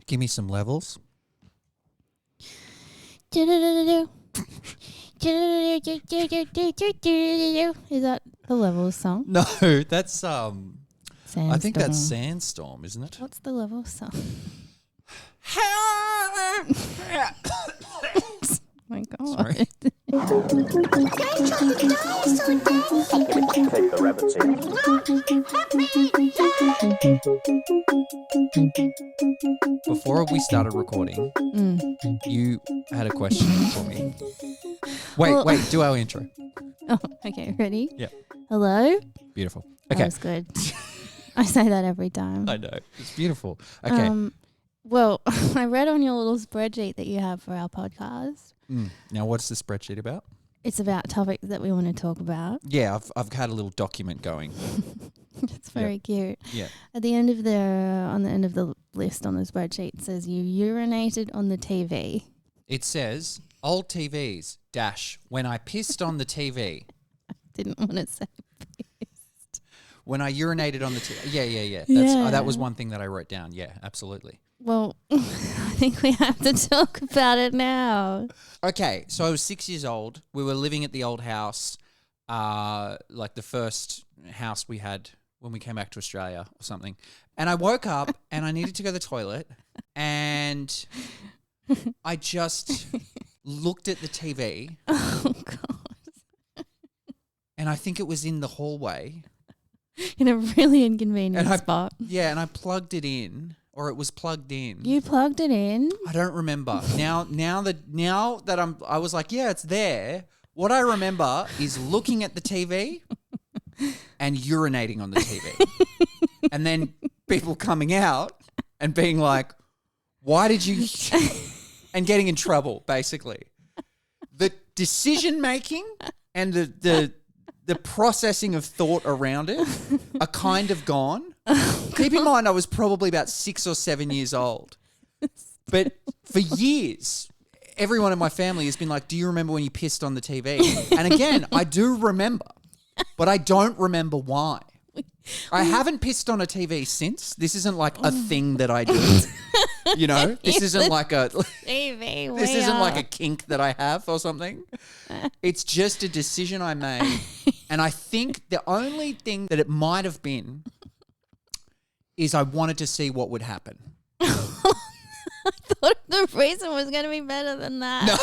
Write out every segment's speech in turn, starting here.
Give me some levels. Is that the Levels song? No, that's Sandstorm. I think that's Sandstorm, isn't it? What's the Levels song? Oh my God. Sorry. Take the rabbits in. Before we started recording, you had a question for me. Wait, do our intro. Oh, okay, ready? Yeah. Hello? Beautiful. That Okay. was good. I say that every time. I know. It's beautiful. Okay. Well, I read on your little spreadsheet that you have for our podcast. Now, what's the spreadsheet about? It's about topics that we want to talk about. Yeah, I've had a little document going. It's very cute. Yeah. At the end of on the end of the list on the spreadsheet, it says you urinated on the TV. It says, old TVs, when I pissed on the TV. Didn't want to say. When I urinated on the TV. Yeah. That was one thing that I wrote down. Yeah, absolutely. Well, I think we have to talk about it now. Okay, so I was 6 years old. We were living at the old house, like the first house we had when we came back to Australia or something. And I woke up and I needed to go to the toilet, and I just looked at the TV. Oh, God. And I think it was in the hallway. In a really inconvenient spot. Yeah, and I plugged it in. Or it was plugged in. You plugged it in? I don't remember. Now that I was like, yeah, it's there. What I remember is looking at the TV and urinating on the TV. And then people coming out and being like, why did you... and getting in trouble, basically. The decision making and the processing of thought around it are kind of gone. Keep in mind, I was probably about 6 or 7 years old. But for years, everyone in my family has been like, do you remember when you pissed on the TV? And again, I do remember, but I don't remember why. I haven't pissed on a TV since. This isn't like a thing that I do. You know, this isn't like a TV. this isn't like a kink that I have or something. It's just a decision I made. And I think the only thing that it might have been is I wanted to see what would happen. I thought the reason was going to be better than that. No,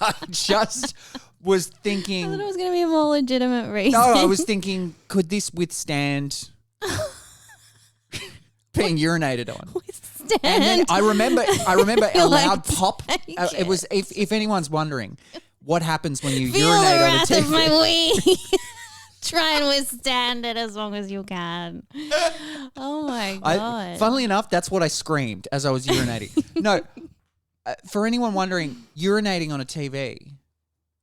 I just was thinking. I thought it was going to be a more legitimate reason. No, I was thinking, could this withstand being urinated on? Withstand. And then I remember a loud Like, pop. take It was if anyone's wondering what happens when you Feel urinate the on the wrath TV. of my wee. Try and withstand it as long as you can. Oh my God. Funnily enough, that's what I screamed as I was urinating. No, for anyone wondering, urinating on a TV,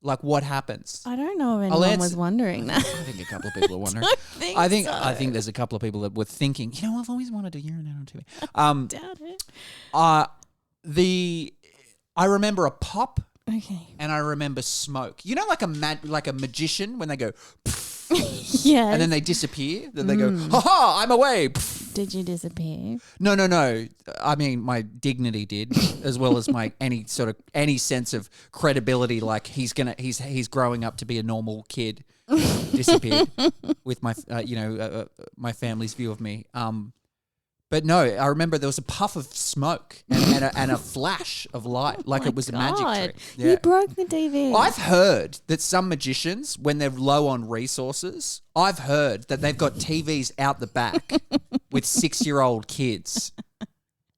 like what happens? I don't know if anyone was wondering that. I think a couple of people are wondering. I think so. I think there's a couple of people that were thinking, you know, I've always wanted to urinate on TV. Doubt it. I remember a pop. Okay. And I remember smoke. You know, like a magician when they go, Yeah. and then they disappear. Then they go, ha ha, I'm away. Did you disappear? No. I mean, my dignity did, as well as my any sense of credibility. Like he's growing up to be a normal kid. Disappeared with my my family's view of me. But no, I remember there was a puff of smoke and a flash of light, like it was a magic trick. You broke the TV. I've heard that some magicians, when they're low on resources, I've heard that they've got TVs out the back with 6-year-old kids.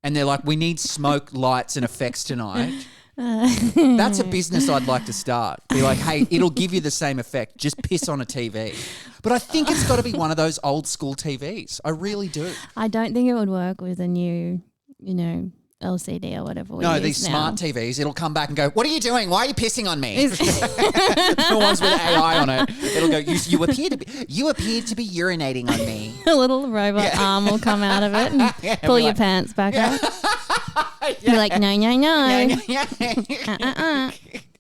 And they're like, we need smoke, lights and effects tonight. That's a business I'd like to start. Be like, hey, it'll give you the same effect. Just piss on a TV. But I think it's got to be one of those old school TVs. I really do. I don't think it would work with a new, LCD or whatever. No, these smart TVs, it'll come back and go, what are you doing? Why are you pissing on me? The ones with AI on it. It'll go, you appear to be urinating on me. A little robot arm will come out of it and pull your pants back up. You're like, no.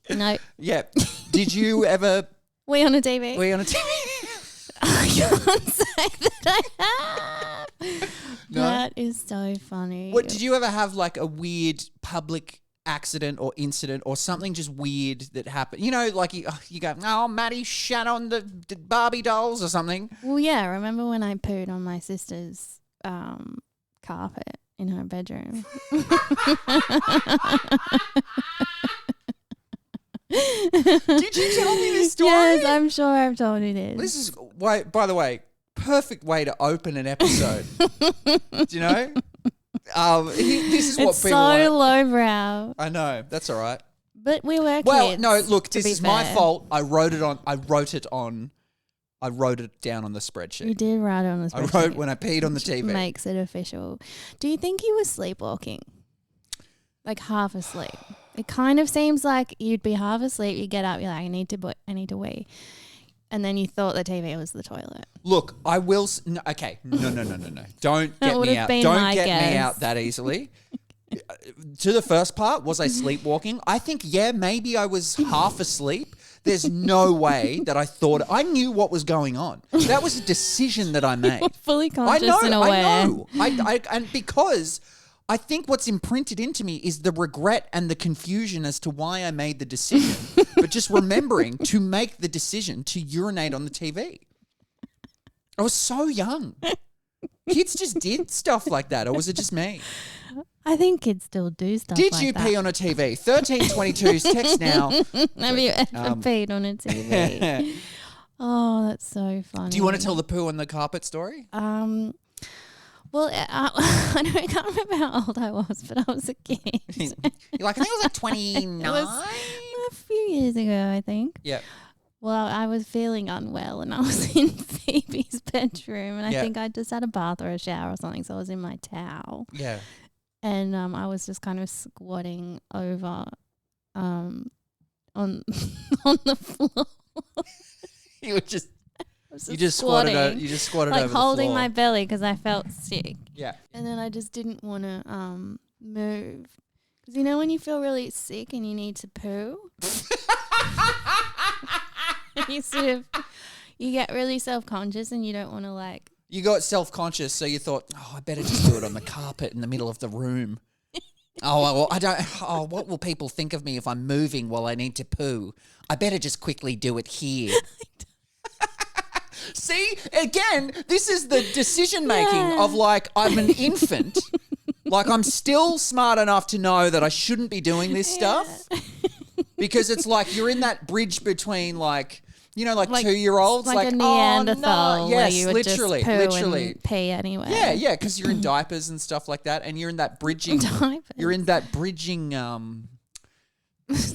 No. Yeah. Did you ever... We on a TV? We on a TV? I can't say that I have. No? That is so funny. What, did you ever have like a weird public accident or incident or something just weird that happened? You know, like you go, oh, Maddie shat on the Barbie dolls or something. Well, yeah, remember when I pooed on my sister's carpet in her bedroom? Did you tell me this story? Yes, I'm sure I've told you this. This is why, by the way, perfect way to open an episode. Do you know? This is what It's people so want. lowbrow. I know, that's all right. But we were Well, kids, no, look, to this be is my fair. fault. I wrote it down on the You spreadsheet. did write it on the I spreadsheet. wrote when I peed on the TV. Makes it official. Do you think you were sleepwalking? Like half asleep? It kind of seems like you'd be half asleep, you get up, you're like, I need to wee. And then you thought the TV was the toilet. Look, I will. No, okay, no. Don't That get would me have out. been Don't my get me guess. out that easily. To the first part, was I sleepwalking? I think, yeah, maybe I was half asleep. There's no way that I thought. I knew what was going on. That was a decision that I made. Fully I conscious and aware. I know. And because I think what's imprinted into me is the regret and the confusion as to why I made the decision, but just remembering to make the decision to urinate on the TV. I was so young. Kids just did stuff like that, or was it just me? I think kids still do stuff Did like you that. pee on a TV? 1322's text now. Have you ever peed on a TV? Oh, that's so funny. Do you want to tell the poo on the carpet story? Well, I can't remember how old I was, but I was a kid. You're like, I think it was like 29. It was a few years ago, I think. Yeah. Well, I was feeling unwell and I was in Phoebe's bedroom and I Yeah. think I just had a bath or a shower or something, so I was in my towel. Yeah. And I was just kind of squatting over on on the floor. You were just I was you just squatted squatting, over, you just squatted like over the holding floor. my belly because I felt sick. Yeah. And then I just didn't want to move. Because you know when you feel really sick and you need to poo? you sort of, you get really self-conscious and you don't want to like. You got self-conscious, so you thought, oh, I better just do it on the carpet in the middle of the room. Well, I don't. Oh, what will people think of me if I'm moving while I need to poo? I better just quickly do it here. See, again, this is the decision making of like I'm an infant. Like I'm still smart enough to know that I shouldn't be doing this stuff because it's like you're in that bridge between like. You know, like 2-year-olds, like a oh, Neanderthal, no. Yes, where you would literally, just poo literally. and pee anyway. Yeah, because you're in diapers and stuff like that, and you're in that bridging. Diapers. You're in that bridging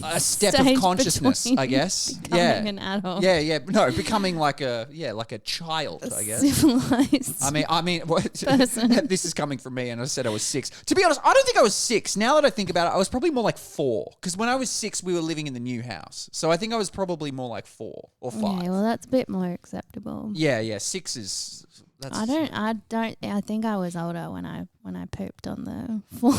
a step Stage of consciousness, between I guess. becoming Yeah, an adult. yeah. No, becoming like a child, I guess. Civilized. I mean, what, person. this is coming from me, and I said I was 6. To be honest, I don't think I was 6. Now that I think about it, I was probably more like 4. Because when I was 6, we were living in the new house, so I think I was probably more like 4 or 5. Okay, well that's a bit more acceptable. Yeah. 6 is. That's, I think I was older when I pooped on the floor.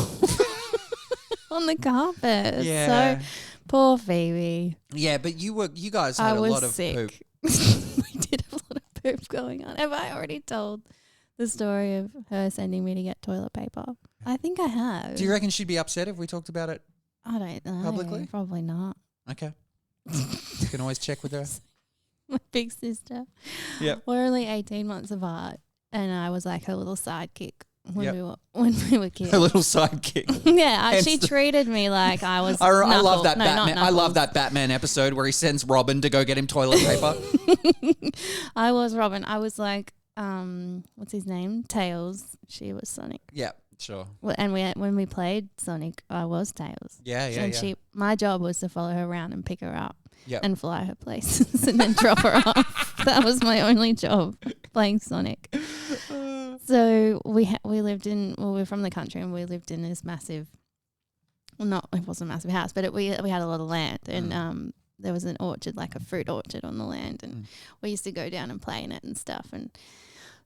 On the carpet. Yeah. So poor Phoebe. Yeah, but you guys had I a was lot of sick. poop. We did have a lot of poop going on. Have I already told the story of her sending me to get toilet paper? I think I have. Do you reckon she'd be upset if we talked about it? I don't know. publicly? Probably not. Okay. You can always check with her. My big sister. Yep. We're only 18 months apart, and I was like her little sidekick when Yep. we were kids. Her little sidekick. Yeah, Hence she the- treated me like I was. I love Knuckles. that No, Batman. not I love Knuckles. that Batman episode where he sends Robin to go get him toilet paper. I was Robin. I was like, what's his name? Tails. She was Sonic. Yeah, sure. And when we played Sonic, I was Tails. Yeah. And my job was to follow her around and pick her up Yep. and fly her places and then drop her off. That was my only job, playing Sonic. So we were from the country and we lived in this massive, it wasn't a massive house, but we had a lot of land and there was an orchard, like a fruit orchard on the land, and we used to go down and play in it and stuff. And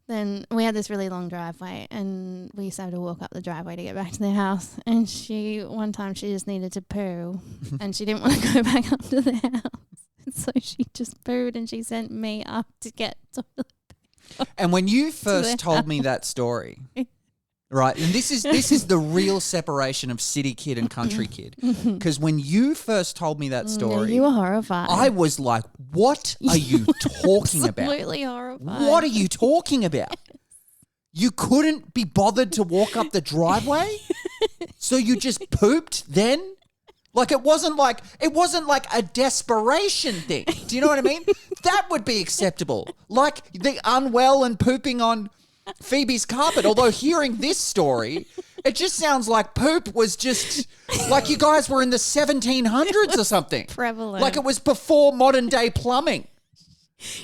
then we had this really long driveway and we used to have to walk up the driveway to get back to the house. And one time she just needed to poo and she didn't want to go back up to the house. So she just pooed and she sent me up to get toilet. And when you their first told me that story, Right, and this is the real separation of city kid and country kid. Because when you first told me that story, You were horrified. I was like, "What are you talking about? Absolutely horrified. What are you talking about? You couldn't be bothered to walk up the driveway, so you just pooped then? Like it wasn't like a desperation thing. Do you know what I mean? That would be acceptable. Like the unwell and pooping on Phoebe's carpet. Although hearing this story, it just sounds like poop was just like you guys were in the 1700s or something. Prevalent. Like it was before modern day plumbing.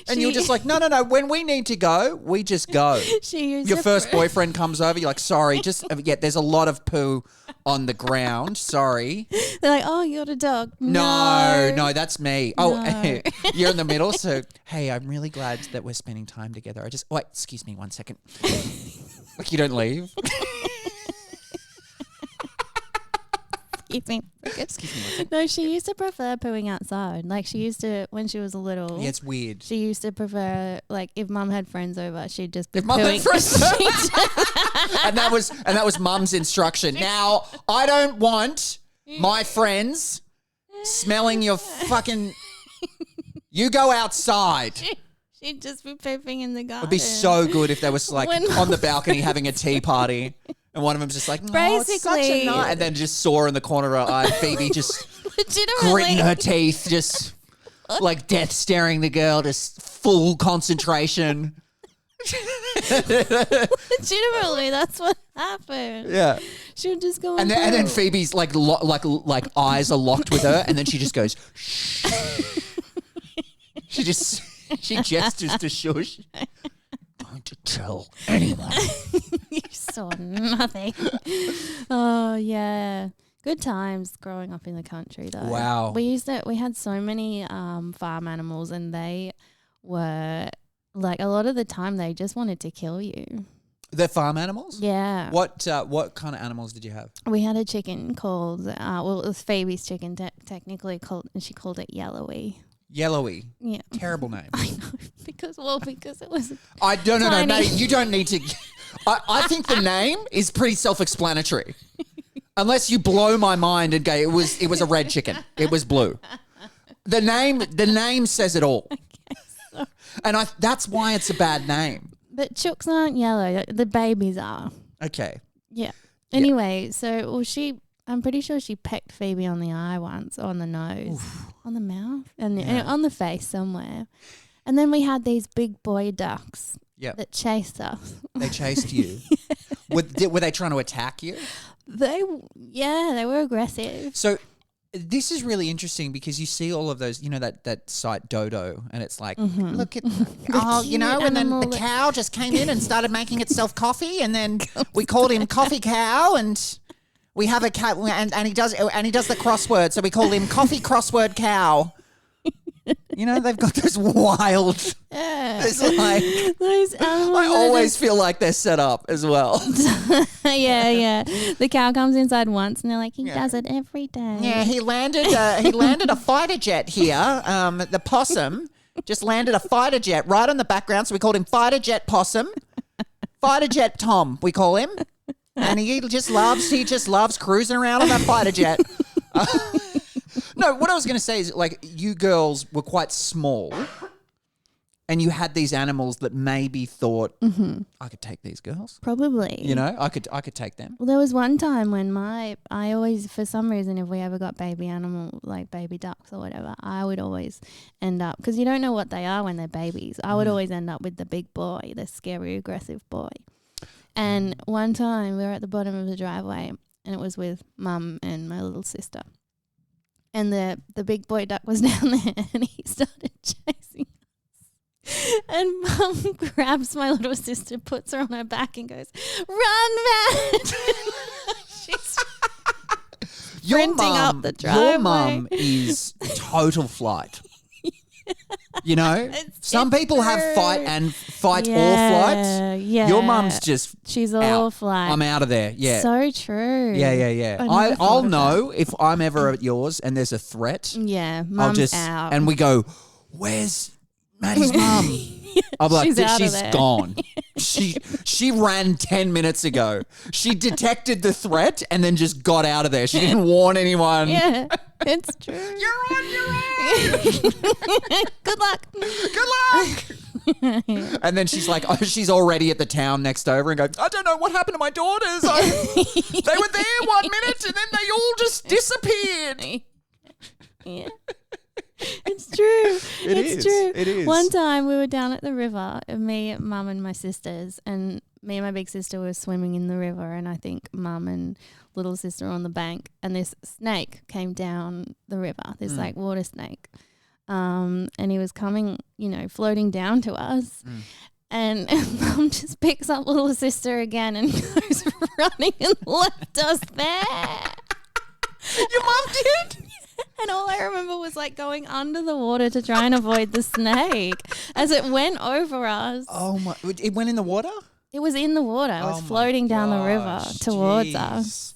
And you're just like, no. When we need to go, we just go. She used Your to first boyfriend comes over. You're like, sorry, just there's a lot of poo on the ground. Sorry. They're like, oh, you're the dog. No, that's me. Oh, No. you're in the middle. So, hey, I'm really glad that we're spending time together. Wait, excuse me 1 second. Like you don't leave. Excuse me. Excuse me 1 second. No, she used to prefer pooing outside. Like she used to, when she was little. Yeah, it's weird. She used to prefer, like, if mum had friends over, she'd just be If mum had pooing. friends and that was mum's instruction. Now, I don't want my friends smelling your fucking. You go outside. She'd just be pooping in the garden. It'd be so good if they was like When- on the balcony having a tea party, and one of them's just like, "Oh, it's such a Basically- night," and then just saw in the corner of her eye, Phoebe just Legitimately. gritting her teeth, just like death staring the girl, just full concentration. Legitimately, that's what happened. Yeah. She would just go And then poo. Phoebe's like eyes are locked with her, and then she just goes. Shh. She gestures to shush. Don't tell anyone. You saw nothing. Oh yeah, good times growing up in the country though. Wow. We had so many farm animals, and they were like a lot of the time they just wanted to kill you. They're farm animals. Yeah. What kind of animals did you have? We had a chicken called it was Phoebe's chicken technically called, and she called it Yellowy. Yellowy. Yeah. Terrible name. I know because it was I don't know, Tiny. mate. You don't need to. I think the name is pretty self-explanatory, unless you blow my mind and go, it was a red chicken. It was blue. The name says it all, and that's why it's a bad name. but chooks aren't yellow. The babies are. Okay. Yeah. Anyway, I'm pretty sure she pecked Phoebe on the eye once, or on the nose, on the mouth, and on the face somewhere. And then we had these big boy ducks Yep. that chased us. They chased you. Were they trying to attack you? They were aggressive. So this is really interesting because you see all of those, that site Dodo, and it's like, look at, cute and then animal the that- cow just came in and started making itself coffee, and then we called him Coffee Cow, and we have a cat, and he does the crossword, so we call him Coffee Crossword Cow. They've got those wild. Yeah. It's like Those animals. I are always feel like they're set up as well. yeah. The cow comes inside once, and they're like, he does it every day. Yeah, he landed a fighter jet here. The possum just landed a fighter jet right on the background, so we called him Fighter Jet Possum. Fighter Jet Tom, we call him. And he just loves cruising around on that fighter jet. No, what I was going to say is, like, you girls were quite small, and you had these animals that maybe thought, I could take these girls. Probably. I could take them. Well, there was one time when I always, for some reason, if we ever got baby animal, like baby ducks or whatever, I would always end up, because you don't know what they are when they're babies, I would always end up with the big boy, the scary, aggressive boy. And one time we were at the bottom of the driveway, and it was with mum and my little sister. And the big boy duck was down there, and he started chasing us. And mum grabs my little sister, puts her on her back, and goes, "Run, man!" She's sprinting up the driveway. Your mum is total flight. Some it's people have true. fight or flight. Yeah. Your mum's just She's all out. flight. I'm out of there. Yeah. So true. Yeah. I never I'll thought of know if I'm ever at yours and there's a threat. Yeah, I'll mum's just out. and we go, where's Maddie's mum. I'm like, She's out of she's there. gone. She ran 10 minutes ago. She detected the threat and then just got out of there. She didn't warn anyone. Yeah, it's true. You're on your own. Good luck. Good luck. And then she's like, oh, she's already at the town next over and goes, I don't know what happened to my daughters. They were there 1 minute and then they all just disappeared. Yeah. It's true. It's true. It is. One time we were down at the river, me, mum, and my sisters, and me and my big sister were swimming in the river, and I think mum and little sister were on the bank, and this snake came down the river, this like water snake. And he was coming, floating down to us. And mum just picks up little sister again and goes running and left us there. Your mum did? And all I remember was like going under the water to try and avoid the snake as it went over us. Oh my! It went in the water. It was in the water. It was Oh my floating down the river gosh, towards jeez. us.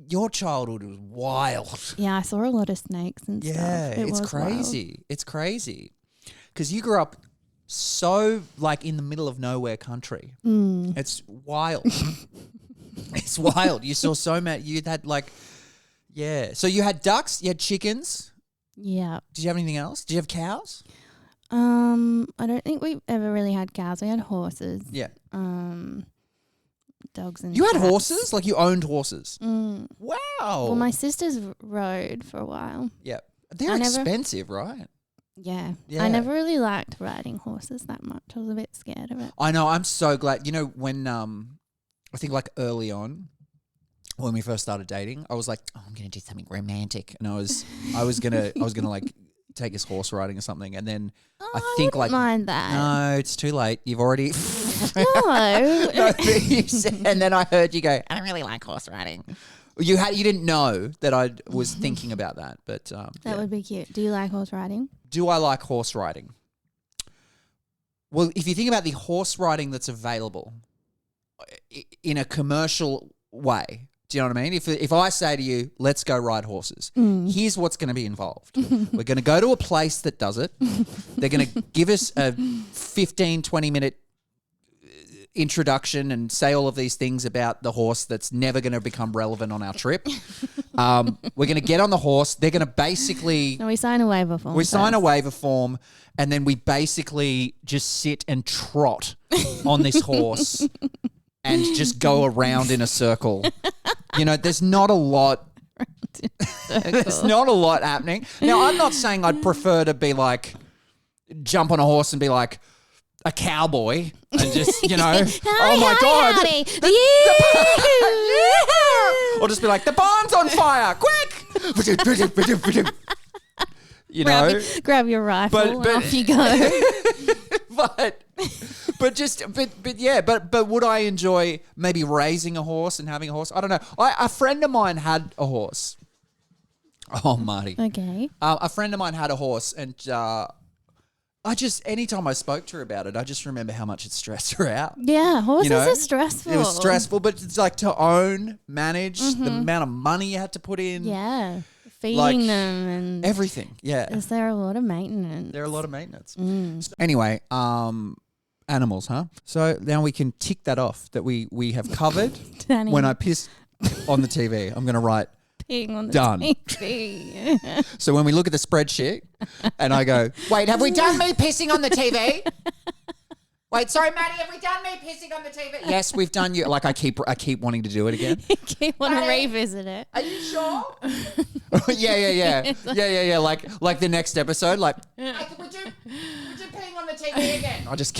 Your childhood was wild. Yeah, I saw a lot of snakes and Yeah, stuff. It it's was crazy. It's crazy. Because you grew up so like in the middle of nowhere country. It's wild. It's wild. You saw so many. You had like, yeah. So you had ducks. You had chickens. Yeah. Did you have anything else? Did you have cows? I don't think we ever really had cows. We had horses. Yeah. Dogs and You had cats. horses? Like you owned horses? Mm. Wow. Well, my sisters rode for a while. Yeah. They're I never- expensive, right? Yeah. Yeah. I never really liked riding horses that much. I was a bit scared of it. I know. I'm so glad. You know, when I think like early on, when we first started dating, I was like, oh, I'm gonna do something romantic, and I was gonna like take us horse riding or something, and then I think wouldn't mind that. no, it's too late. You've already No. No, but you said, and then I heard you go, I don't really like horse riding. You didn't know that I was thinking about that, but That yeah. would be cute. Do you like horse riding? Do I like horse riding? Well, if you think about the horse riding that's available in a commercial way, do you know what I mean? If I say to you, let's go ride horses, here's what's going to be involved. We're going to go to a place that does it. They're going to give us a 15, 20-minute introduction and say all of these things about the horse that's never going to become relevant on our trip. We're going to get on the horse. They're going to basically... No, we sign a waiver form. We sign a first. waiver form and then we basically just sit and trot on this horse and just go around in a circle. You know, there's not a lot. There's not a lot happening. Now, I'm not saying I'd prefer to be like, jump on a horse and be like a cowboy and just, you know, oh my God. Howdy. Yeah. Or just be like, the barn's on fire, quick. You know, Grab your rifle But- and but- off you go. but would I enjoy maybe raising a horse and having a horse? I don't know. A friend of mine had a horse. Oh, Marty. Okay. A friend of mine had a horse, and anytime I spoke to her about it, I just remember how much it stressed her out. Yeah, horses know, are stressful. It was stressful, but it's like to own, manage, the amount of money you had to put in. Yeah. Feeding Like, them and Everything. Yeah. is there a lot of maintenance? There are a lot of maintenance. So anyway, animals, huh? So now we can tick that off that we have covered. Danny When I piss on the TV, I'm going to write. peeing on the Done. TV. So when we look at the spreadsheet and I go, wait, have we done me pissing on the TV? Wait, sorry, Maddie, have we done me pissing on the TV? Yes, we've done you. Like I keep wanting to do it again. Keep want to revisit it. Are you sure? yeah. Like the next episode, like would you peeing on the TV again? I just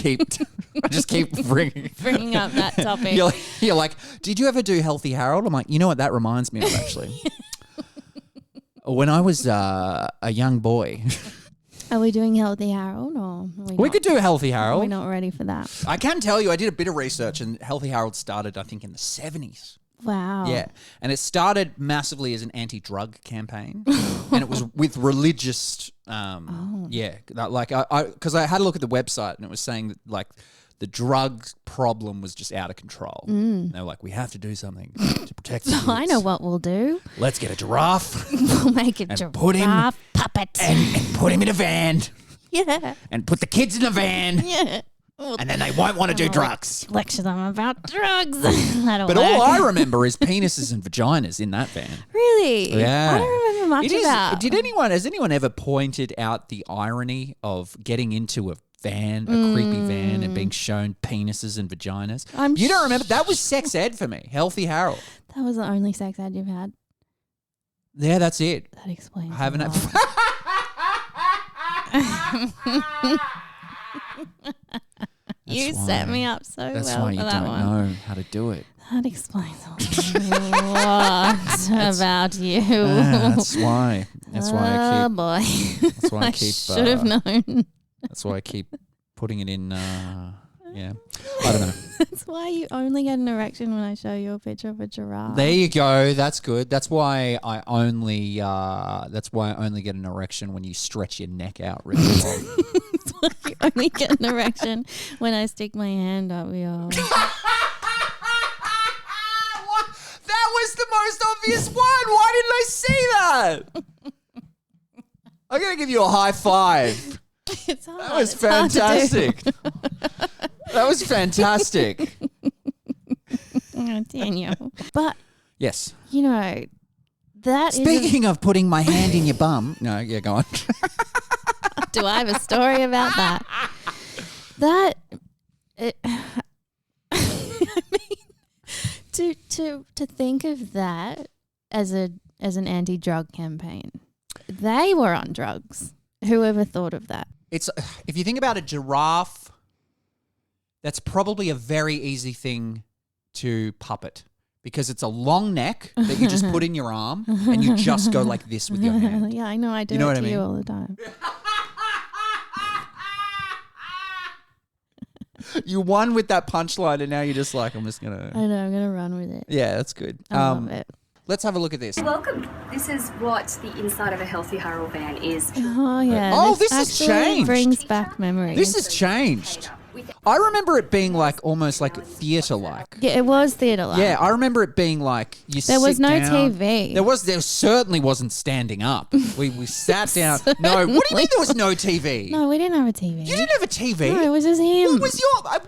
keep bringing. Bringing up that topic. You're like, did you ever do Healthy Harold? I'm like, you know what that reminds me of actually. When I was a young boy, Are we doing Healthy Harold or are we not? could do Healthy Are Harold. we not ready for that? I can tell you, I did a bit of research, and Healthy Harold started, I think, in the 70s. Wow. Yeah, and it started massively as an anti-drug campaign, and it was with religious. Yeah, like because I had a look at the website, and it was saying that like the drug problem was just out of control. And they were like, we have to do something to protect. The So I kids. know what we'll do. Let's get a giraffe We'll make a And put him- giraffe puppet. and put him in a van. Yeah. and put the kids in the van, Yeah. Well, and then they won't want to do drugs. lecture them about drugs. That'll But work. all I remember is penises and vaginas in that van. Really? Yeah. I don't remember much It is. about. Has anyone ever pointed out the irony of getting into a van, a creepy van, and being shown penises and vaginas? You don't remember? That was sex ed for me. Healthy Harold. That was the only sex ed you've had. Yeah, that's it. That explains. I haven't. a lot. You set me up so That's well why for you that don't one. know how to do it. That explains a lot about you. That's why. That's why I Oh keep. boy. That's why I keep. should have known. That's why I keep putting it in. Yeah, I don't know. That's why you only get an erection when I show you a picture of a giraffe. There you go. That's good. That's why I only. That's why I only get an erection when you stretch your neck out really long. That's why you only get an erection when I stick my hand up your. That was the most obvious one. Why didn't I see that? I'm gonna give you a high five. It's hard. That was It's hard to do. fantastic. That was fantastic. Oh, Daniel. But, Yes. you know, that is. Speaking of putting my hand in your bum. No, yeah, go on. Do I have a story about that? That. I mean, to think of that as an anti-drug campaign, they were on drugs. Whoever thought of that? It's if you think about a giraffe, that's probably a very easy thing to puppet because it's a long neck that you just put in your arm and you just go like this with your hand. Yeah, I know. I do You know it what to I mean? you all the time. You won with that punchline and now you're just like, I'm just going to... I know. I'm gonna run with it. Yeah, that's good. I love it. Let's have a look at this. Welcome. This is what the inside of a Healthy Harold van is. Oh yeah. Oh, this has actually changed. brings back memories. This has changed. I remember it being like almost like theatre-like. Yeah, it was theatre like. Yeah, I remember it being like you. There was sit no down. TV. There certainly wasn't standing up. We sat down. No, what do you mean there was no TV? No, we didn't have a TV. You didn't have a TV. No, it was just him. What was your what?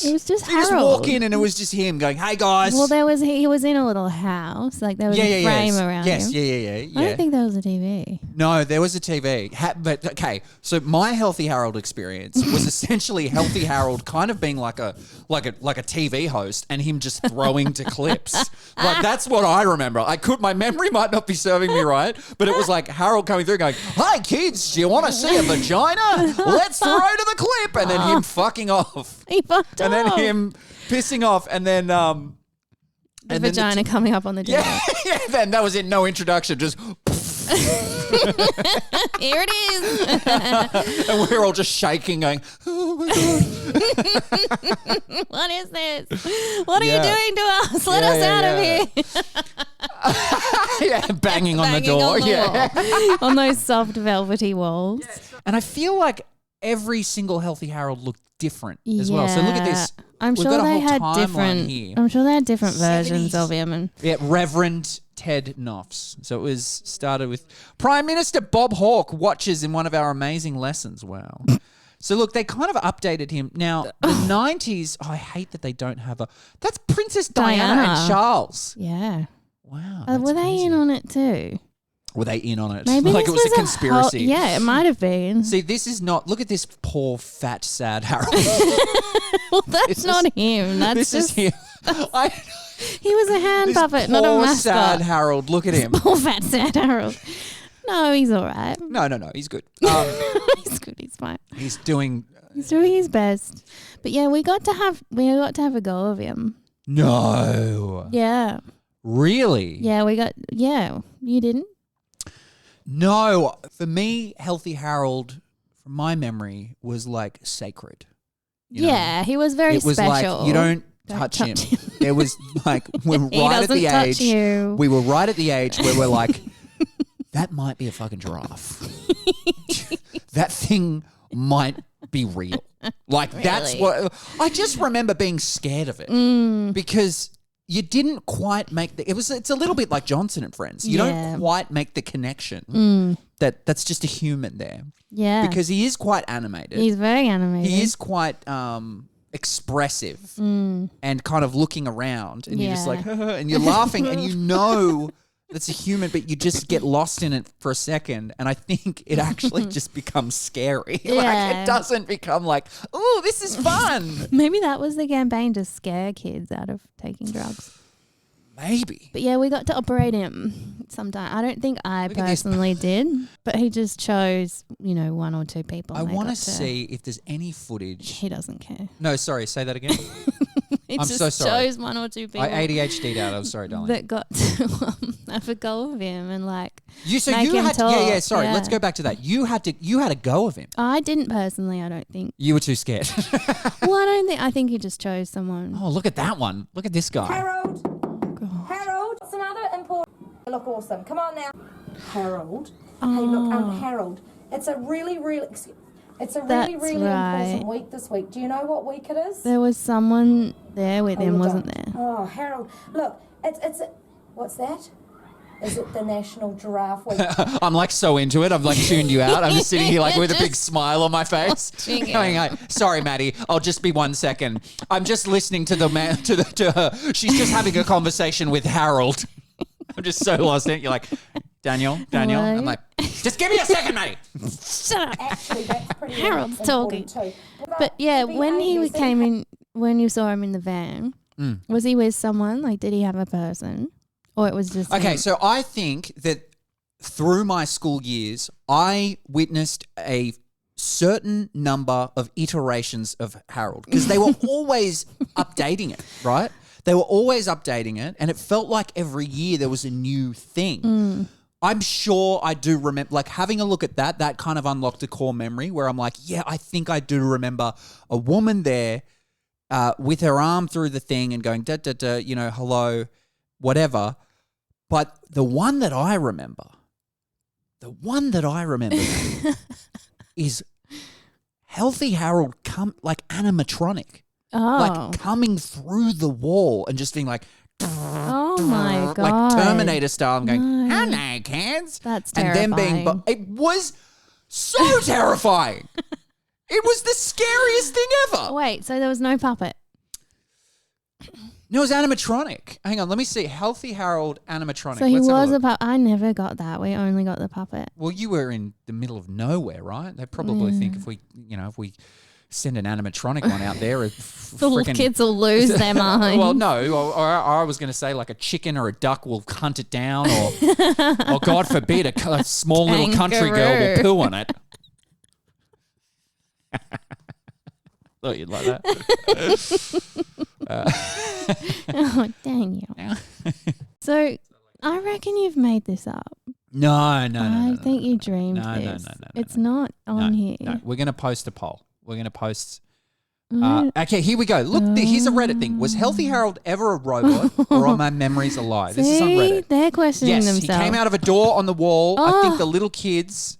It was just You just Harold. walk in and it was just him going, "Hey guys." Well, he was in a little house. Like there was a frame around yes, him. yeah. I don't think there was a TV. No, there was a TV. But okay, so my Healthy Harold experience was essentially Healthy Harold kind of being like a TV host and him just throwing to clips. Like that's what I remember. My memory might not be serving me right, but it was like Harold coming through going, "Hi kids, do you want to see a vagina? Let's throw to the clip," and then him fucking off, He fucked and off. then him pissing off, and then the and then vagina coming up on the yeah, TV. yeah. Then that was it. No introduction, just. Here it is. And we're all just shaking, going, "Oh my god!" What is this? What are Yeah. you doing to us? Let Yeah, us yeah, out yeah. of here. Yeah, banging on the Banging door. on the Yeah, wall. On those soft velvety walls. and I feel like every single Healthy Harold looked different as well. So look at this. I'm We've sure got a they whole had timeline different. here. I'm sure they had different versions 70s. of him. And Yeah, Reverend Ted Knopfs. So it was started with Prime Minister Bob Hawke watches in one of our amazing lessons. Wow. So look, they kind of updated him. Now, the 90s, I hate that they don't have a... That's Princess Diana and Diana. Charles. yeah, Wow. were that's they crazy. in on it too? Were they in on it? Maybe like this it was a whole- conspiracy. yeah, it might have been. See, this is not... Look at this poor, fat, sad Harold. Well, that's this not is- him. That's this just is him. he was a hand This puppet, not a poor, mascot. sad Harold. Look at him. Poor fat sad Harold. No, he's all right. No, he's good. He's good. He's fine. He's doing... He's doing his best. But yeah, we got to have a go of him. No. Yeah. Really? Yeah, you didn't? No. For me, Healthy Harold, from my memory, was like sacred. You know? Yeah, he was very It was special. like, you don't Don't touch touch him. There was like, we're He right at doesn't the touch age. you. We were right at the age where we're like, that might be a fucking giraffe. That thing might be real. Like that's Really? what I just remember being scared of it Mm. because you didn't quite make it's a little bit like Johnson and Friends. You don't quite make the connection that's just a human there. Yeah. Because he is quite animated. He's very animated. He is quite expressive and kind of looking around, and you're just like, and you're laughing, and you know that's a human, but you just get lost in it for a second, and I think it actually just becomes scary. Like it doesn't become like, oh, this is fun. Maybe that was the campaign to scare kids out of taking drugs. Maybe. But yeah, we got to operate him sometime. I don't think I Look at this. personally did, but he just chose, one or two people. I and they want to got see if there's any footage. He doesn't care. No, sorry, say that again. He I'm just so sorry. chose one or two people. I ADHD'd out. I'm sorry, darling. That got to have a go of him and make you him had talk. sorry. Let's go back to that. You had a go of him. I didn't personally. I don't think. You were too scared. Well, I don't think. I think he just chose someone. Oh, look at that one. Look at this guy. Harold, it's another important. You look awesome. Come on now, Harold. Hey, look, Harold. It's a really That's really right. important week this week. Do you know what week it is? There was someone there with him, you wasn't don't. there? Oh, Harold, look, it's what's that? Is it the National Giraffe Week? I'm like so into it. I've like tuned you out. I'm just sitting here like with a big Just smile on my face. watching Going, sorry, Maddie. I'll just be 1 second. I'm just listening to the man to her. She's just having a conversation with Harold. I'm just so lost in it. You're like, Daniel. Hello? I'm like, just give me a second, Maddie. Shut up. Actually, that's pretty Harold's important talking. too. But yeah, the when he ABC came in, when you saw him in the van, was he with someone? Like, did he have a person, or it was just Okay, him? so I think that through my school years, I witnessed a certain number of iterations of Harold because they were always updating it, right? They were always updating it, and it felt like every year there was a new thing. I'm sure I do remember, like having a look at that kind of unlocked a core memory where I'm like, yeah, I think I do remember a woman there with her arm through the thing and going, da, da, da, hello, whatever. But the one that I remember is Healthy Harold like animatronic. Oh, Like coming through the wall and just being like, oh my god, like Terminator style. I'm going, No. hello, kids. That's And terrifying. then it was so terrifying. It was the scariest thing ever. Wait, so there was no puppet? No, it was animatronic. Hang on, let me see. Healthy Harold animatronic. So he Let's have was a look. puppet. I never got that. We only got the puppet. Well, you were in the middle of nowhere, right? They probably think if we send an animatronic one out there, The little kids will lose their mind. Well, no, or I was going to say like a chicken or a duck will hunt it down, or God forbid, a small little country girl will poo on it. Thought you'd like that. Oh, dang you. So I reckon you've made this up. No. I think you dreamed No, this. no. It's not on here. No, we're going to post a poll. We're going to post. Mm. Okay, here we go. Look, here's a Reddit thing. Was Healthy Harold ever a robot, or are my memories a lie? This is on See? Reddit. They're questioning Yes, themselves. he came out of a door on the wall. I think Oh. the little kids.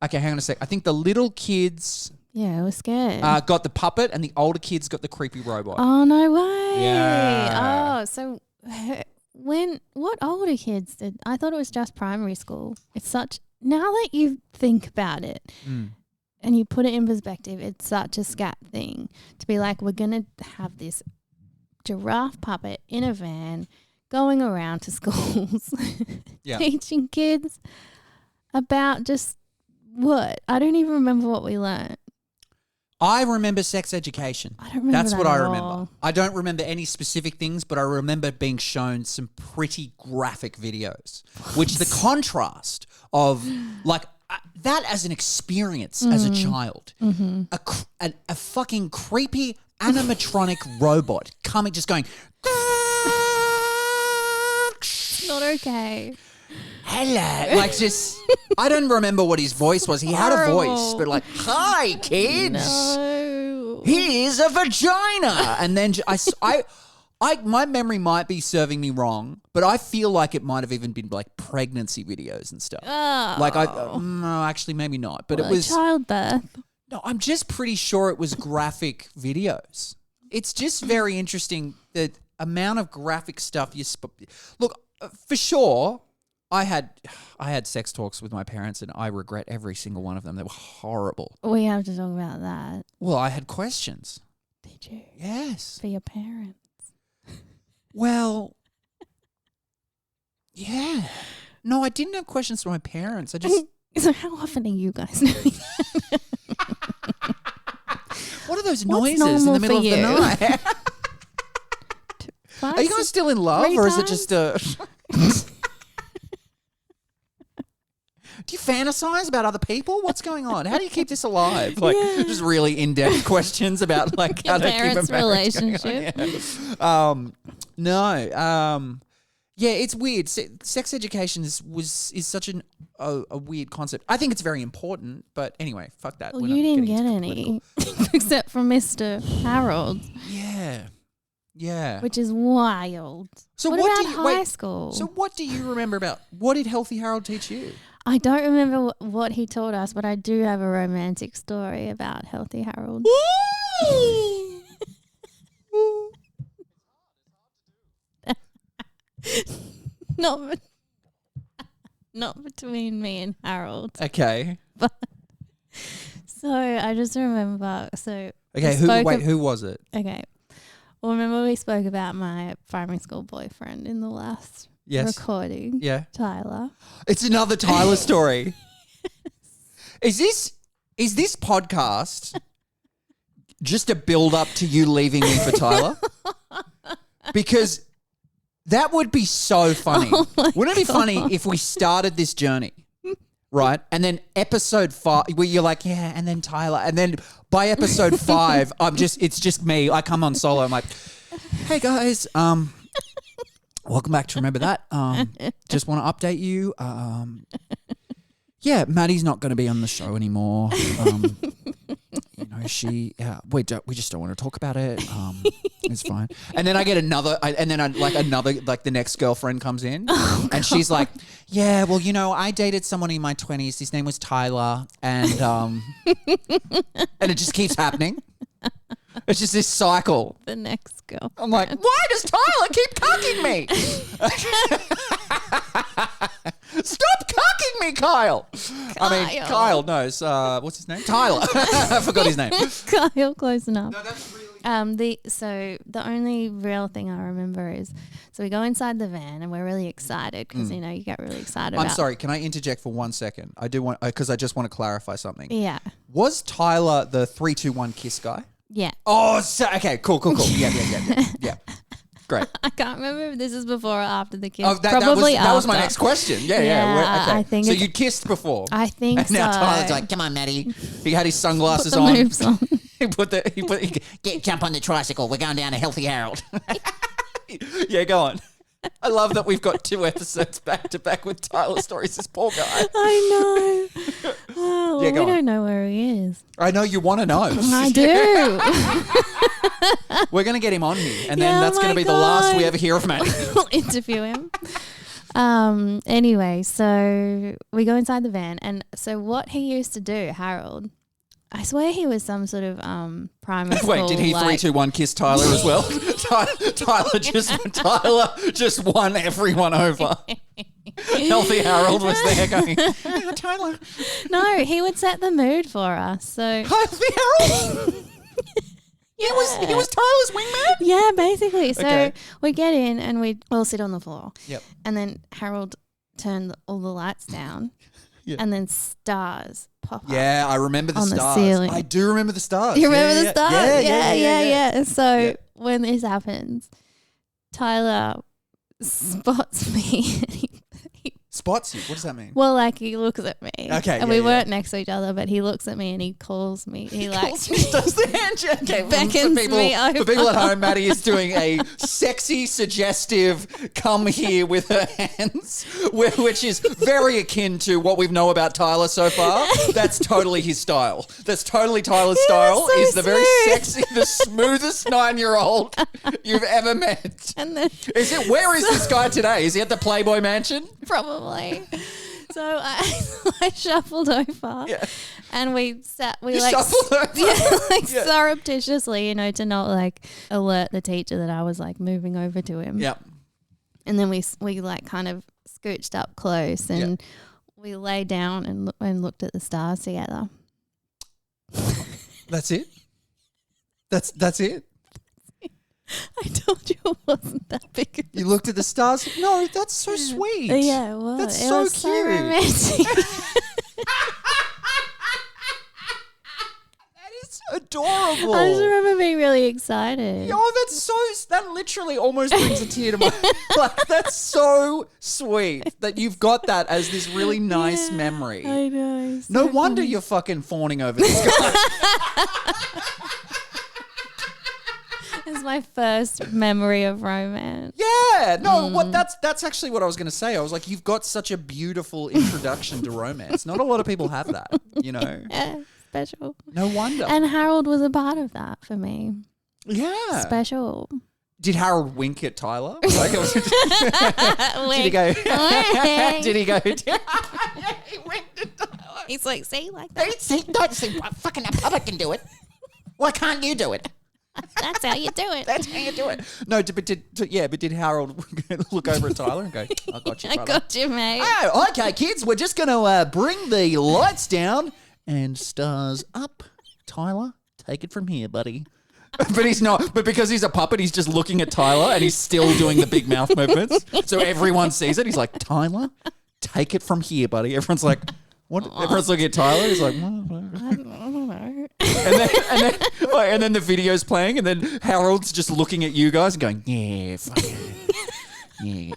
Okay, hang on a sec. I think the little kids Yeah, I was scared. got the puppet, and the older kids got the creepy robot. Oh, no way. Yeah. Oh, so what older kids did? I thought it was just primary school. It's such, now that you think about it and you put it in perspective, it's such a scat thing to be like, we're going to have this giraffe puppet in a van going around to schools Yeah. teaching kids about just what? I don't even remember what we learned. I remember sex education. I don't remember That's that what I at remember. all. I don't remember any specific things, but I remember being shown some pretty graphic videos, which the contrast of like that as an experience as a child, a fucking creepy animatronic robot coming, just going, It's not okay. hello, like just, I don't remember what his voice was. He had a voice, but like, hi kids. No. Here's a vagina. And then my memory might be serving me wrong, but I feel like it might have even been like pregnancy videos and stuff. Oh. Like no, actually maybe not, but Well, it was, childbirth. no, I'm just pretty sure it was graphic videos. It's just very interesting that amount of graphic stuff look, for sure, I had sex talks with my parents and I regret every single one of them. They were horrible. We have to talk about that. Well, I had questions. Did you? Yes. For your parents? Well, yeah. No, I didn't have questions for my parents. I just... So how often are you guys doing that? What are those What's noises in the normal middle of for the you? night? Are you guys still in love, or is it just a... Do you fantasize about other people? What's going on? How do you keep this alive? Like, just really in-depth questions about like how Your to keep a parents' marriage going on. relationship. Yeah. No. Yeah, it's weird. Sex education is such a weird concept. I think it's very important, but anyway, fuck that. Well, We're you not didn't getting get into any except from Mr. Harold, Yeah. which is wild. So what what about do you high wait, school? So what do you remember about what did Healthy Harold teach you? I don't remember what he taught us, but I do have a romantic story about Healthy Harold. Not between me and Harold. Okay. So I just remember. So Okay, who was it? Okay. Well, remember we spoke about my primary school boyfriend in the last Yes. recording. Yeah. Tyler. It's another Tyler story. Is this podcast just a build up to you leaving me for Tyler? Because that would be so funny. Wouldn't it be funny if we started this journey, right? And then episode 5, where you're like, yeah, and then Tyler, and then by episode 5, it's just me. I come on solo. I'm like, hey guys, welcome back to Remember That. Just want to update you. Yeah, Maddie's not going to be on the show anymore. We just don't want to talk about it. It's fine. And then I get another, the next girlfriend comes in, and she's like, yeah, well, I dated someone in my 20s. His name was Tyler, and and it just keeps happening. It's just this cycle. The next girl. I'm like, why does Tyler keep cucking me? Stop cucking me, Kyle. Kyle knows. What's his name? Tyler. I forgot his name. Kyle, close enough. No, that's really... The only real thing I remember is, so we go inside the van and we're really excited because you get really excited. I'm sorry. Can I interject for 1 second? I do want, because I just want to clarify something. Yeah. Was Tyler the 3, 2, 1 kiss guy? Yeah. Oh, okay. Cool. Yeah. Great. I can't remember if this is before or after the kiss. Oh, that was my next question. Yeah. Okay. I think so you kissed before. I think and now so. Tyler's like, come on, Maddie. He had his sunglasses Put the on. moves on. Jump on the tricycle. We're going down to Healthy Harold. Yeah, go on. I love that we've got 2 episodes back to back with Tyler stories. This poor guy. I know. Oh, Yeah, we go on. don't know where he is. I know you want to know. I do. We're going to get him on here, and then Yeah, that's oh going to my be the last we God. ever hear of Maddie. We'll interview him. Anyway, so we go inside the van, and so what he used to do, Harold, I swear he was some sort of primary school. Wait, did he 3, 2, 1 kiss Tyler as well? Tyler just won everyone over. Healthy Harold was there going, "Oh, Tyler. No, he would set the mood for us. So Healthy Harold? He was Tyler's wingman? yeah, basically. So Okay. we get in and we all sit on the floor. Yep. And then Harold turned all the lights down. Yeah. And then stars pop up. Yeah, I remember the On the stars. ceiling. I do remember the stars. You remember Yeah, the stars? Yeah. So Yeah. when this happens, Tyler spots me. Spots you. What does that mean? Well, like he looks at me. Okay, And yeah, we weren't next to each other, but he looks at me and he calls me. He like does the handshake. Okay, beckons me over. For people at home, Maddie is doing a sexy, suggestive come here with her hands, which is very akin to what we know about Tyler so far. That's totally his style. That's totally Tyler's style. so Is the very smooth. sexy, the smoothest 9-year-old you've ever met. and then Where is this guy today? Is he at the Playboy Mansion? probably. So So I shuffled over, and we Shuffled over? surreptitiously, to not like alert the teacher that I was like moving over to him. Yep. And then we like kind of scooched up close, and we lay down and looked at the stars together. That's it? That's it? I told you it wasn't that big. You looked at the stars? No, that's so sweet. Yeah, it was. That's It so was cute. romantic. That is adorable. I just remember being really excited. Oh, that literally almost brings a tear to my like that's so sweet that you've got that as this really nice memory. I know. it's No so wonder funny. you're fucking fawning over this guy. It's my first memory of romance. Yeah. No, that's actually what I was gonna say. I was like, you've got such a beautiful introduction to romance. Not a lot of people have that, Yeah, special. No wonder. And Harold was a part of that for me. yeah. Special. Did Harold wink at Tyler? Like, did he go? Wink. Did he go? He winked at Tyler. He's like, see, like that. Don't see what fucking a puppet can do it. Why can't you do it? That's how you do it. That's how you do it. No, but did Harold look over at Tyler and go, I got you, I brother. got you, mate. Oh, okay, kids, we're just going to bring the lights down and stars up. Tyler, take it from here, buddy. But he's not. But because he's a puppet, he's just looking at Tyler and he's still doing the big mouth movements. So everyone sees it. He's like, Tyler, take it from here, buddy. Everyone's like, what? Everyone's looking at Tyler. He's like, I don't know. and then the video's playing, and then Harold's just looking at you guys and going, yeah, fucking, yeah.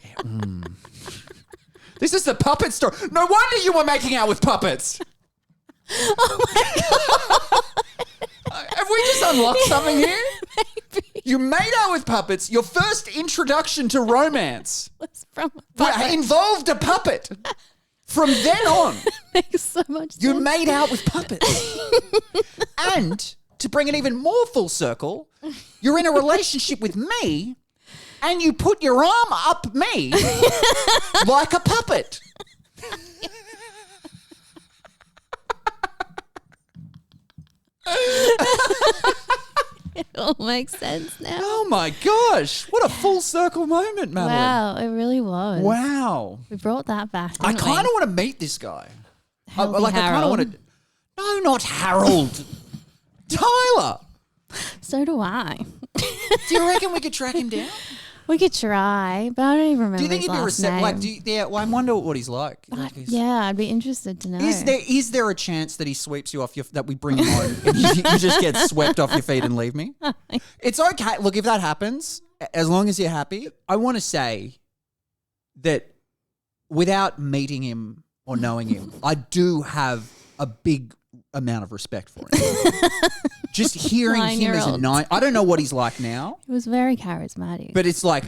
This is the puppet story. No wonder you were making out with puppets. Oh my God. Have we just unlocked something here? Maybe. You made out with puppets. Your first introduction to romance It's from a puppet. involved a puppet. From then on, Makes so much sense. you made out with puppets. And to bring it even more full circle, you're in a relationship with me and you put your arm up me like a puppet. It all makes sense now. Oh my gosh. What a full circle moment, Madeline. Wow, it really was. Wow. We brought that back. I didn't kind of we? want to meet this guy. Healthy I kind of Harold. want to. No, not Harold. Tyler. So do I. Do you reckon we could track him down? We could try, but I don't even remember Do you think his he'd be last receptive? name. Like, well, I wonder what he's like. Like, Yeah, I'd be interested to know. Is there a chance that he sweeps you off that we bring him home and you just get swept off your feet and leave me? It's okay. Look, if that happens, as long as you're happy, I want to say that without meeting him or knowing him, I do have a big amount of respect for him. Just hearing him as a 9-year-old. nine, I don't know what he's like now, He was very charismatic. but it's like,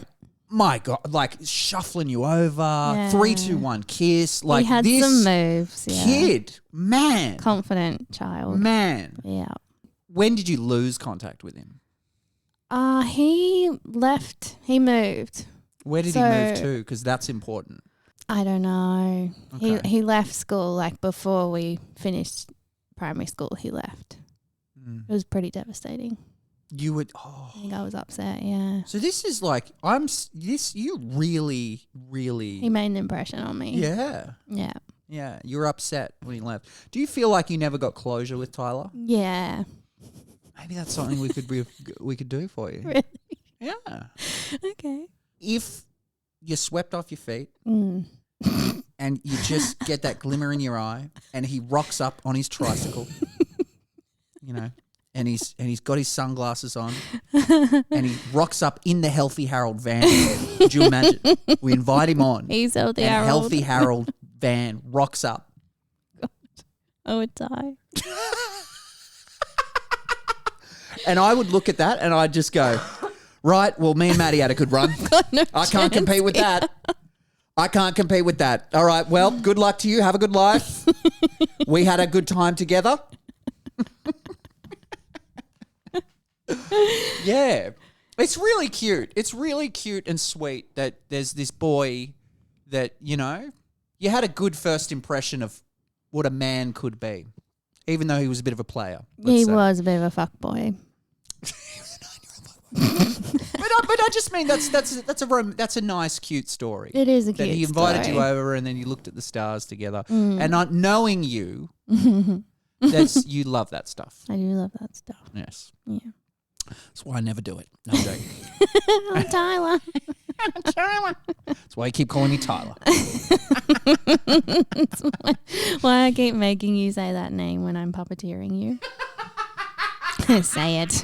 my God, like shuffling you over, 3, 2, 1, kiss, like he had this some moves. Yeah. kid, man, Confident child. man. Yeah. When did you lose contact with him? He left. He moved. Where did he move So- to? Because that's important. I don't know. Okay. He left school like before we finished primary school. He left. It was pretty devastating. You would. I Oh. think I was upset. Yeah. So this is like You really, really. He made an impression on me. Yeah. Yeah. Yeah. You were upset when he left. Do you feel like you never got closure with Tyler? Yeah. Maybe that's something we could do for you. Really? Yeah. Okay. If you're swept off your feet Mm. and you just get that glimmer in your eye, and he rocks up on his tricycle, and he's got his sunglasses on, and he rocks up in the Healthy Harold van. Could you imagine? We invite him on, He's healthy. and Harold. Healthy Harold van rocks up. I would die. And I would look at that and I'd just go, right, well, me and Maddie had a good run. No I can't chance. compete with that. I can't compete with that. All right, well, good luck to you. Have a good life. We had a good time together. Yeah. It's really cute. It's really cute and sweet that there's this boy that, you had a good first impression of what a man could be, even though he was a bit of a player. let's He say. was a bit of a fuckboy. But I just mean that's a nice, cute story. It is a that cute he invited story. you over, and then you looked at the stars together. And not knowing you, you love that stuff. I do love that stuff. Yes, Yeah. that's why I never do it. No, I'm joking. Oh, Tyler. That's why I keep calling you Tyler. That's why I keep making you say that name when I'm puppeteering you. Say it.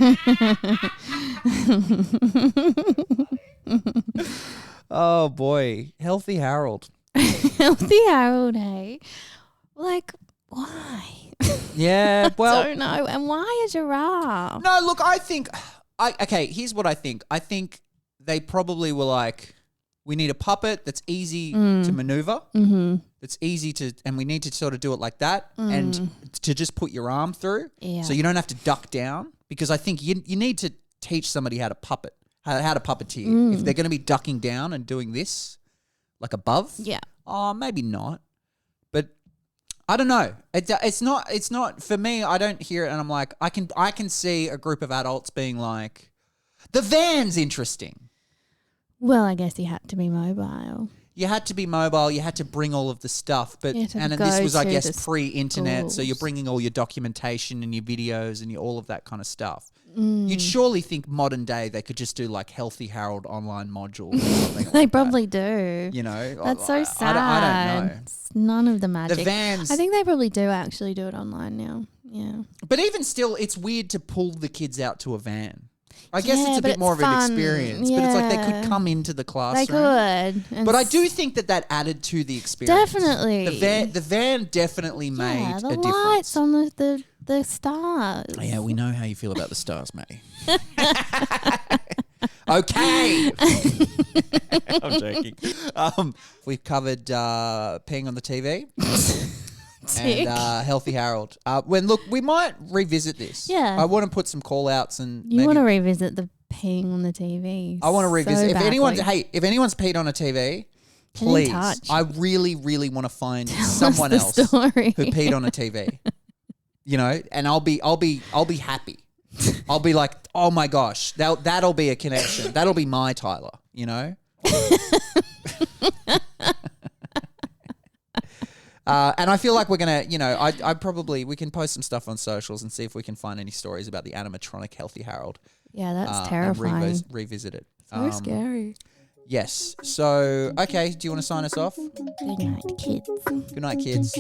Oh boy, Healthy Harold. Healthy Harold, hey? Like, why? Yeah, well, Don't know. And why a giraffe? no. Look, I think. Okay, here's what I think. I think they probably were like, we need a puppet that's easy to maneuver. Mm-hmm. That's easy to, and we need to sort of do it like that, and to just put your arm through, Yeah. so you don't have to duck down. Because I think you need to teach somebody how to puppet, how to puppeteer. If they're going to be ducking down and doing this, like above, Yeah. oh, maybe not. But I don't know. It's not for me. I don't hear it, and I'm like, I can see a group of adults being like, the van's interesting. Well, I guess he had to be mobile. You had to be mobile. You had to bring all of the stuff, but You had to and go this was, I to guess, the pre-internet. So you're schools. bringing all your documentation and your videos and all of that kind of stuff. Mm. You'd surely think modern day they could just do like Healthy Harold online modules or something. They like probably do. that, you know. That's so sad. I don't know. It's none of the magic. The vans, I think they probably do actually do it online now. Yeah. but even still, it's weird to pull the kids out to a van. I guess Yeah, it's a but bit more of it's an fun. experience, but it's like they Yeah. could come into the classroom. They could. And But I do think that added to the experience. Definitely. The van definitely made yeah, the a difference. lights on the stars. Yeah, we know how you feel about the stars, Maddie. Okay. I'm joking. We've covered peeing on the TV Tick. and Healthy Harold. Look, we might revisit this. Yeah. I want to put some call outs and You maybe want to revisit the peeing on the TV. I want to revisit. so If anyone's badly. if anyone's peed on a TV, Get in please. touch. I really, really want to find Tell us someone the else story. who peed on a TV. You know, and I'll be happy. I'll be like, oh my gosh, that'll be a connection. That'll be my Tyler. You know. And I feel like we're gonna, you know, we can post some stuff on socials and see if we can find any stories about the animatronic Healthy Harold. Yeah, that's And terrifying. revisit it. So scary. Yes. So, okay. Do you want to sign us off? Good night, kids. Good night, kids.